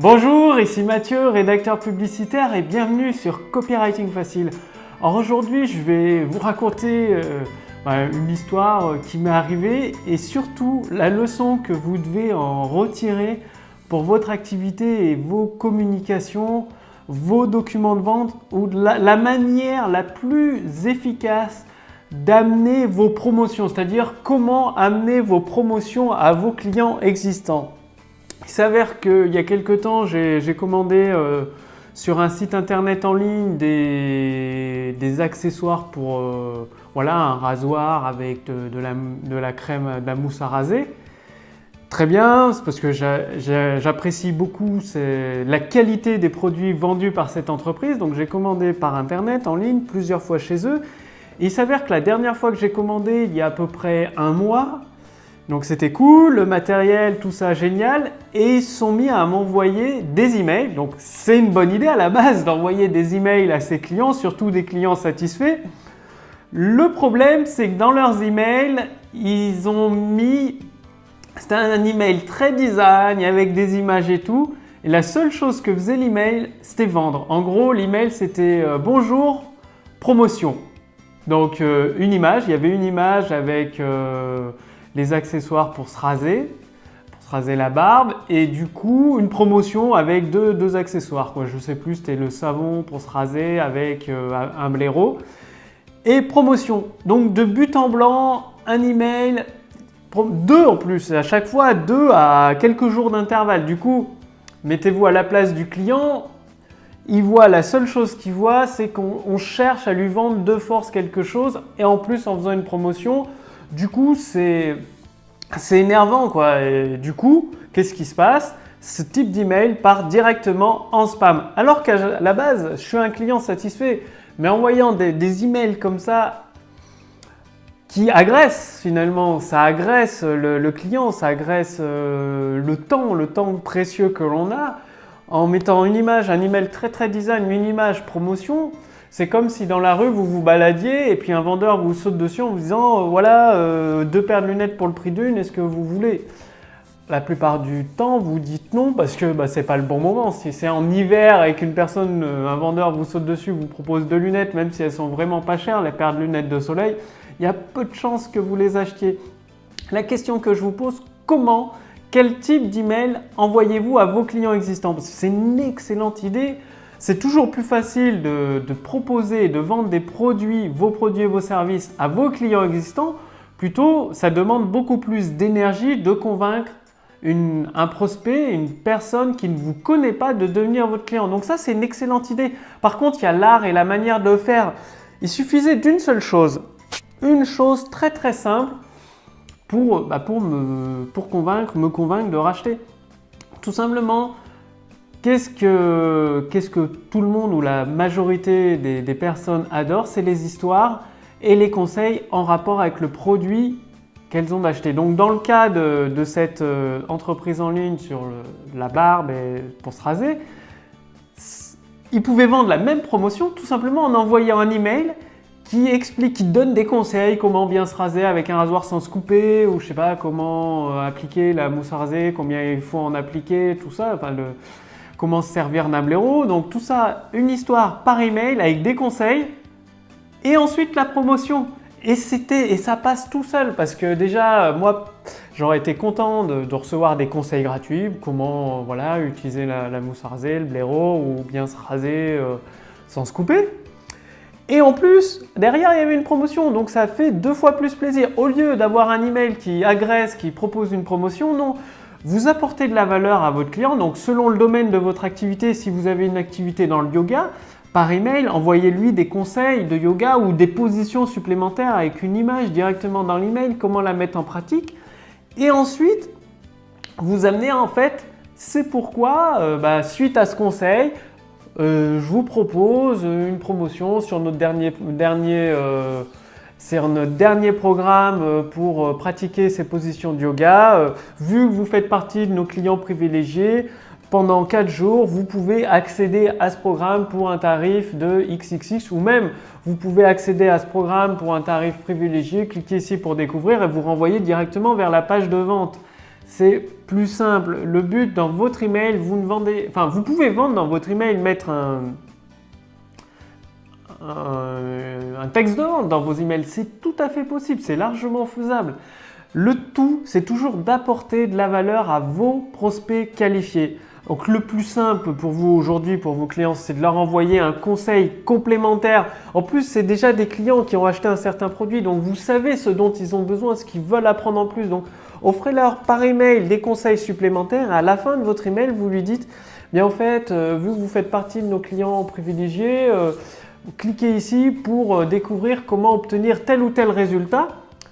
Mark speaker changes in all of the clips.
Speaker 1: Bonjour, ici Mathieu, rédacteur publicitaire et bienvenue sur Copywriting Facile. Alors aujourd'hui, je vais vous raconter une histoire qui m'est arrivée et surtout la leçon que vous devez en retirer pour votre activité et vos communications, vos documents de vente ou la manière la plus efficace d'amener vos promotions, c'est-à-dire comment amener vos promotions à vos clients existants. Il s'avère qu'il y a quelque temps, j'ai commandé sur un site internet en ligne des accessoires pour un rasoir avec de la crème, de la mousse à raser. Très bien, c'est parce que j'apprécie beaucoup la qualité des produits vendus par cette entreprise. Donc j'ai commandé par internet en ligne plusieurs fois chez eux. Et il s'avère que la dernière fois que j'ai commandé, il y a à peu près un mois, donc c'était cool, le matériel, tout ça génial, et ils se sont mis à m'envoyer des emails. Donc c'est une bonne idée à la base d'envoyer des emails à ses clients, surtout des clients satisfaits. Le problème, c'est que dans leurs emails, ils ont mis, c'était un email très design avec des images et tout, et la seule chose que faisait l'email, c'était vendre. En gros, l'email c'était bonjour, promotion. Donc une image, il y avait une image avec les accessoires pour se raser la barbe et du coup une promotion avec deux accessoires. Je ne sais plus, c'était le savon pour se raser avec un blaireau et promotion. Donc de but en blanc, un email, deux en plus, à chaque fois deux à quelques jours d'intervalle. Du coup, mettez-vous à la place du client. Il voit, la seule chose qu'il voit, c'est qu'on cherche à lui vendre de force quelque chose et en plus en faisant une promotion. Du coup, c'est énervant quoi. Et du coup, qu'est-ce qui se passe? Ce type d'email part directement en spam. Alors qu'à la base, je suis un client satisfait, mais en voyant des emails comme ça qui agressent finalement, ça agresse le client, ça agresse le temps précieux que l'on a. En mettant une image, un email très design, une image promotion, c'est comme si dans la rue vous vous baladiez et puis un vendeur vous saute dessus en vous disant voilà 2 paires de lunettes pour le prix d'une, est-ce que vous voulez? La plupart du temps vous dites non parce que c'est pas le bon moment. Si c'est en hiver et qu'une personne, un vendeur vous saute dessus, vous propose 2 lunettes, même si elles sont vraiment pas chères, les paires de lunettes de soleil, il y a peu de chances que vous les achetiez. La question que je vous pose, quel type d'email envoyez-vous à vos clients existants? Parce que c'est une excellente idée. C'est toujours plus facile de proposer et de vendre vos produits et vos services à vos clients existants. Plutôt, ça demande beaucoup plus d'énergie de convaincre un prospect, une personne qui ne vous connaît pas de devenir votre client. Donc ça, c'est une excellente idée. Par contre, il y a l'art et la manière de le faire. Il suffisait d'une seule chose. Une chose très simple pour me convaincre de racheter. Tout simplement, qu'est-ce que tout le monde ou la majorité des personnes adorent? C'est les histoires et les conseils en rapport avec le produit qu'elles ont acheté. Donc dans le cas de cette entreprise en ligne sur la barbe et pour se raser, ils pouvaient vendre la même promotion tout simplement en envoyant un email qui donne des conseils, comment bien se raser avec un rasoir sans se couper, ou je sais pas, comment appliquer la mousse à raser, combien il faut en appliquer, tout ça, comment se servir d'un blaireau. Donc tout ça, une histoire par email avec des conseils et ensuite la promotion. Et ça passe tout seul parce que déjà, moi, j'aurais été content de recevoir des conseils gratuits, comment utiliser la mousse à raser, le blaireau, ou bien se raser sans se couper. Et en plus, derrière, il y avait une promotion, donc ça fait 2 fois plus plaisir. Au lieu d'avoir un email qui agresse, qui propose une promotion, non. Vous apportez de la valeur à votre client, donc selon le domaine de votre activité, si vous avez une activité dans le yoga, par email, envoyez-lui des conseils de yoga ou des positions supplémentaires avec une image directement dans l'email, comment la mettre en pratique. Et ensuite, vous amenez en fait, c'est pourquoi, suite à ce conseil, je vous propose une promotion sur notre dernier programme pour pratiquer ces positions de yoga. Vu que vous faites partie de nos clients privilégiés, pendant 4 jours, vous pouvez accéder à ce programme pour un tarif de XXX ou même vous pouvez accéder à ce programme pour un tarif privilégié. Cliquez ici pour découvrir et vous renvoyez directement vers la page de vente. c'est plus simple. Le but dans votre email, vous pouvez vendre dans votre email, mettre un texte de vente dans vos emails. C'est tout à fait possible, c'est largement faisable. Le tout, c'est toujours d'apporter de la valeur à vos prospects qualifiés. Donc le plus simple pour vous aujourd'hui, pour vos clients, c'est de leur envoyer un conseil complémentaire. En plus, c'est déjà des clients qui ont acheté un certain produit, donc vous savez ce dont ils ont besoin, ce qu'ils veulent apprendre en plus. Donc offrez-leur par email des conseils supplémentaires. À la fin de votre email, vous lui dites, bien en fait, vu que vous faites partie de nos clients privilégiés, cliquez ici pour découvrir comment obtenir tel ou tel résultat.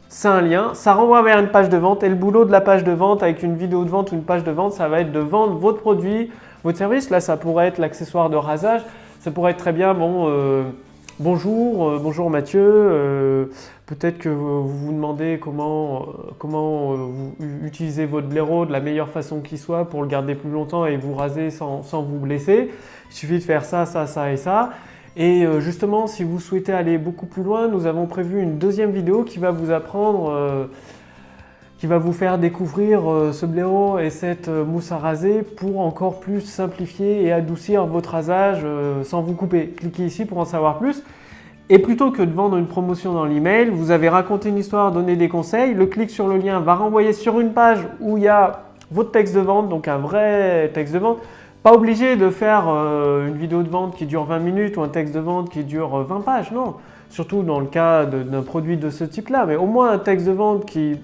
Speaker 1: C'est un lien, ça renvoie vers une page de vente et le boulot de la page de vente avec une vidéo de vente ou une page de vente, ça va être de vendre votre produit, votre service. Là, ça pourrait être l'accessoire de rasage, ça pourrait être très bien, bonjour Mathieu, peut-être que vous vous demandez comment vous utilisez votre blaireau de la meilleure façon qui soit pour le garder plus longtemps et vous raser sans vous blesser. Il suffit de faire ça, ça, ça et ça. Et justement, si vous souhaitez aller beaucoup plus loin, nous avons prévu une deuxième vidéo qui va vous apprendre, qui va vous faire découvrir ce blaireau et cette mousse à raser pour encore plus simplifier et adoucir votre rasage sans vous couper. Cliquez ici pour en savoir plus. Et plutôt que de vendre une promotion dans l'email, vous avez raconté une histoire, donné des conseils, le clic sur le lien va renvoyer sur une page où il y a votre texte de vente, donc un vrai texte de vente. Pas obligé de faire une vidéo de vente qui dure 20 minutes ou un texte de vente qui dure 20 pages, non. Surtout dans le cas d'un produit de ce type-là, mais au moins un texte de vente qui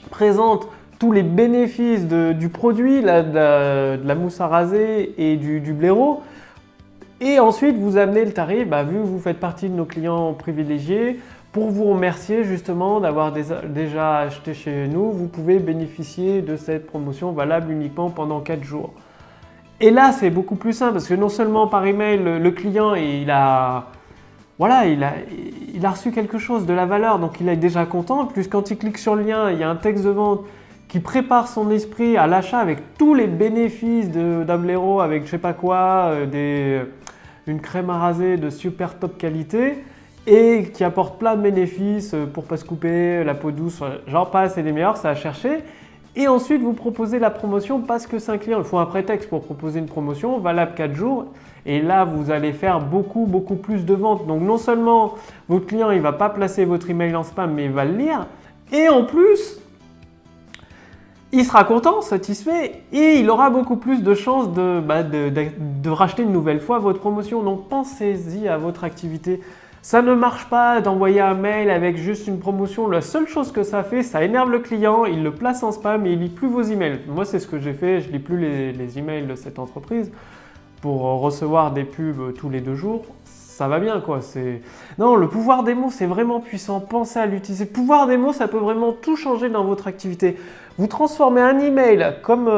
Speaker 1: présente tous les bénéfices du produit, de la mousse à raser et du blaireau. Et ensuite, vous amenez le tarif, vu que vous faites partie de nos clients privilégiés, pour vous remercier justement d'avoir déjà acheté chez nous, vous pouvez bénéficier de cette promotion valable uniquement pendant 4 jours. Et là, c'est beaucoup plus simple parce que non seulement par email, le client, il a reçu quelque chose, de la valeur, donc il est déjà content. En plus, quand il clique sur le lien, il y a un texte de vente qui prépare son esprit à l'achat avec tous les bénéfices d'un blaireau, avec je sais pas quoi, une crème à raser de super top qualité et qui apporte plein de bénéfices pour pas se couper, la peau douce, j'en passe et des meilleurs, ça a cherché. Et ensuite, vous proposez la promotion parce que c'est un client. Il faut un prétexte pour proposer une promotion valable 4 jours. Et là, vous allez faire beaucoup plus de ventes. Donc, non seulement votre client, il ne va pas placer votre email en spam, mais il va le lire. Et en plus, il sera content, satisfait. Et il aura beaucoup plus de chances de racheter une nouvelle fois votre promotion. Donc, pensez-y à votre activité. Ça ne marche pas d'envoyer un mail avec juste une promotion. La seule chose que ça fait, ça énerve le client, il le place en spam et il ne lit plus vos emails. Moi, c'est ce que j'ai fait. Je ne lis plus les emails de cette entreprise pour recevoir des pubs tous les 2 jours. Ça va bien, quoi. Non, le pouvoir des mots, c'est vraiment puissant. Pensez à l'utiliser. Le pouvoir des mots, ça peut vraiment tout changer dans votre activité. Vous transformez un email, comme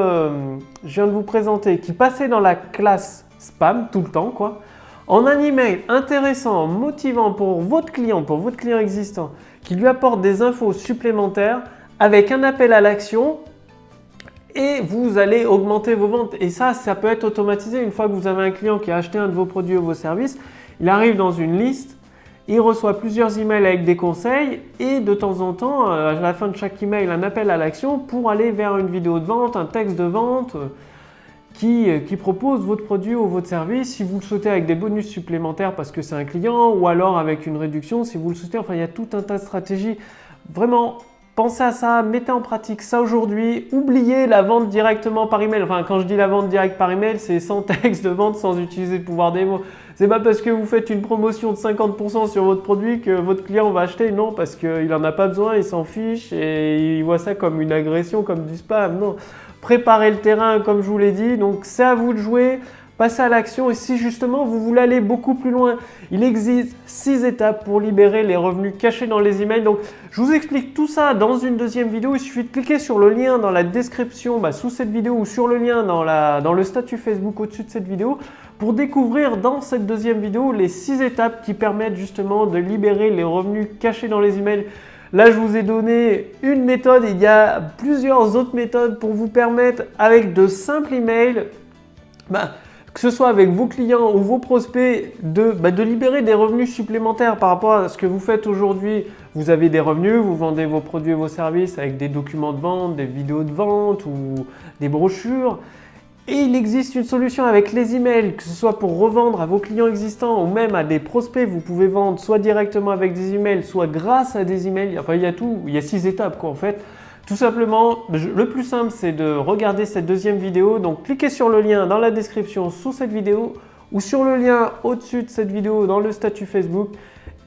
Speaker 1: je viens de vous présenter, qui passait dans la classe spam tout le temps, quoi, en un email intéressant, motivant pour votre client existant, qui lui apporte des infos supplémentaires avec un appel à l'action et vous allez augmenter vos ventes. Et ça peut être automatisé. Une fois que vous avez un client qui a acheté un de vos produits ou vos services, il arrive dans une liste, il reçoit plusieurs emails avec des conseils et de temps en temps, à la fin de chaque email, un appel à l'action pour aller vers une vidéo de vente, un texte de vente, qui propose votre produit ou votre service, si vous le souhaitez avec des bonus supplémentaires parce que c'est un client ou alors avec une réduction si vous le souhaitez. Enfin, il y a tout un tas de stratégies. Vraiment, pensez à ça, mettez en pratique ça aujourd'hui. Oubliez la vente directement par email. Enfin, quand je dis la vente directe par email, c'est sans texte de vente, sans utiliser le pouvoir des mots. C'est pas parce que vous faites une promotion de 50% sur votre produit que votre client va acheter. Non, parce qu'il n'en a pas besoin, il s'en fiche et il voit ça comme une agression, comme du spam. Non. Préparez le terrain comme je vous l'ai dit, donc c'est à vous de jouer, passez à l'action et si justement vous voulez aller beaucoup plus loin, il existe 6 étapes pour libérer les revenus cachés dans les emails. Donc je vous explique tout ça dans une deuxième vidéo, il suffit de cliquer sur le lien dans la description sous cette vidéo ou sur le lien dans le statut Facebook au-dessus de cette vidéo pour découvrir dans cette deuxième vidéo les 6 étapes qui permettent justement de libérer les revenus cachés dans les emails. Là, je vous ai donné une méthode, il y a plusieurs autres méthodes pour vous permettre, avec de simples emails, que que ce soit avec vos clients ou vos prospects, de libérer des revenus supplémentaires par rapport à ce que vous faites aujourd'hui. Vous avez des revenus, vous vendez vos produits et vos services avec des documents de vente, des vidéos de vente ou des brochures. Et il existe une solution avec les emails, que ce soit pour revendre à vos clients existants ou même à des prospects. Vous pouvez vendre soit directement avec des emails, soit grâce à des emails. Enfin, il y a tout, il y a 6 étapes quoi en fait. Tout simplement, le plus simple, c'est de regarder cette deuxième vidéo. Donc, cliquez sur le lien dans la description sous cette vidéo ou sur le lien au-dessus de cette vidéo dans le statut Facebook.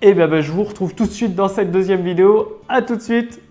Speaker 1: Et je vous retrouve tout de suite dans cette deuxième vidéo. À tout de suite!